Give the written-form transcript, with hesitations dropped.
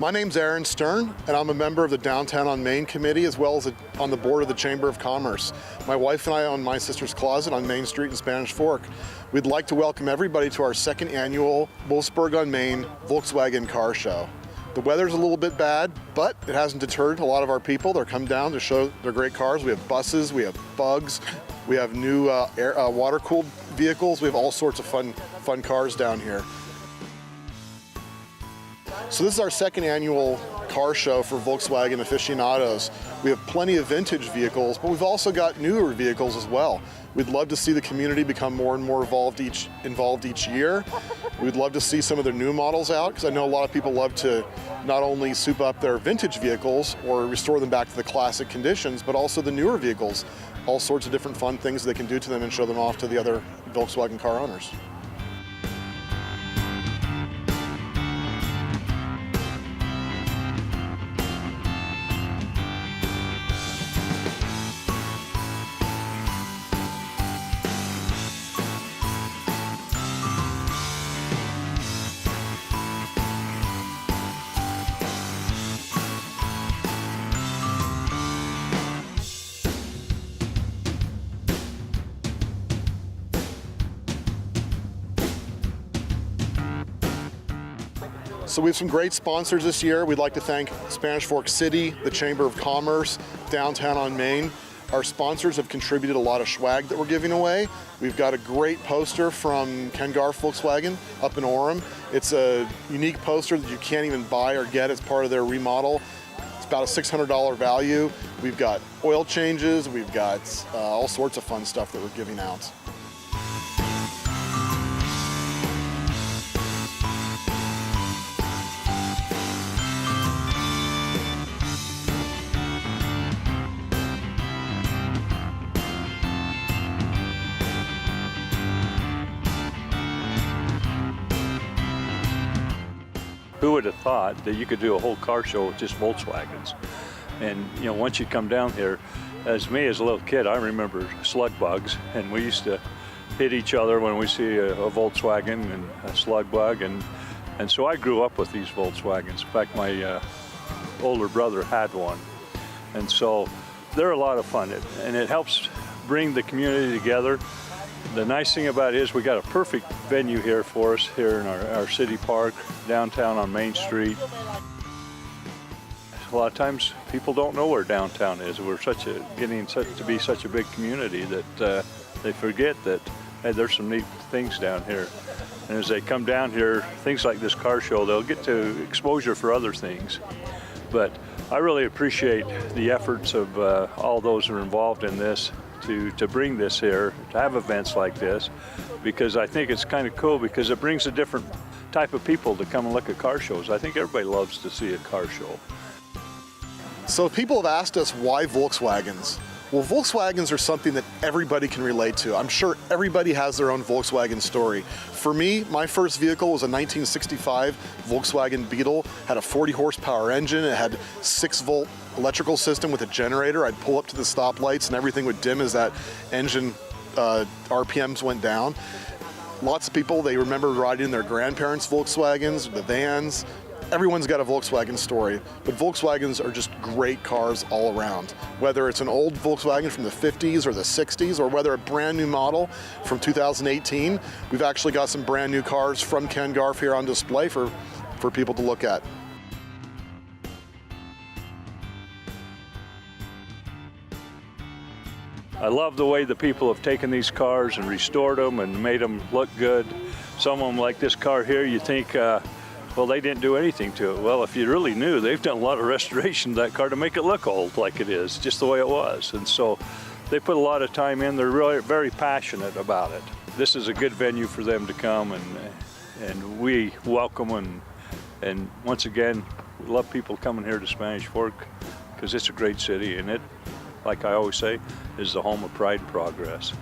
My name's Aaron Stern, and I'm a member of the Downtown on Main Committee, as well as on the board of the Chamber of Commerce. My wife and I own My Sister's Closet on Main Street in Spanish Fork. We'd like to welcome everybody to our second annual Wolfsburg on Main Volkswagen Car Show. The weather's a little bit bad, but it hasn't deterred a lot of our people. They're come down to show their great cars. We have buses, we have bugs, we have new water-cooled vehicles. We have all sorts of fun cars down here. So this is our second annual car show for Volkswagen aficionados. We have plenty of vintage vehicles, but we've also got newer vehicles as well. We'd love to see the community become more and more involved each year. We'd love to see some of their new models out, because I know a lot of people love to not only soup up their vintage vehicles or restore them back to the classic conditions, but also the newer vehicles. All sorts of different fun things they can do to them and show them off to the other Volkswagen car owners. So we have some great sponsors this year. We'd like to thank Spanish Fork City, the Chamber of Commerce, Downtown on Main. Our sponsors have contributed a lot of swag that we're giving away. We've got a great poster from Garf Volkswagen up in Orem. It's a unique poster that you can't even buy or get as part of their remodel. It's about a $600 value. We've got oil changes, we've got all sorts of fun stuff that we're giving out. Who would have thought that you could do a whole car show with just Volkswagens? And you know, once you come down here, as me as a little kid, I remember slug bugs, and we used to hit each other when we see a Volkswagen and a slug bug, and so I grew up with these Volkswagens. In fact, my older brother had one, and so they're a lot of fun, and it helps bring the community together. The nice thing about it is we got a perfect venue here for us here in our city park, downtown on Main Street. A lot of times people don't know where downtown is. We're getting to be such a big community that they forget that, hey, there's some neat things down here. And as they come down here, things like this car show, they'll get to exposure for other things. But I really appreciate the efforts of all those who are involved in this to bring this here, to have events like this, because I think it's kind of cool because it brings a different type of people to come and look at car shows. I think everybody loves to see a car show. So people have asked us why Volkswagens. Well, Volkswagens are something that everybody can relate to. I'm sure everybody has their own Volkswagen story. For me, my first vehicle was a 1965 Volkswagen Beetle. Had a 40 horsepower engine. It had 6-volt electrical system with a generator. I'd pull up to the stoplights and everything would dim as that engine RPMs went down. Lots of people, they remember riding in their grandparents' Volkswagens, the vans. Everyone's got a Volkswagen story, but Volkswagens are just great cars all around. Whether it's an old Volkswagen from the 50s or the 60s, or whether a brand new model from 2018, we've actually got some brand new cars from Garf here on display for people to look at. I love the way the people have taken these cars and restored them and made them look good. Some of them, like this car here, you think, well, they didn't do anything to it. Well, if you really knew, they've done a lot of restoration to that car to make it look old like it is, just the way it was. And so they put a lot of time in. They're really very passionate about it. This is a good venue for them to come, and we welcome them. And once again, we love people coming here to Spanish Fork because it's a great city, and it, like I always say, is the home of pride and progress.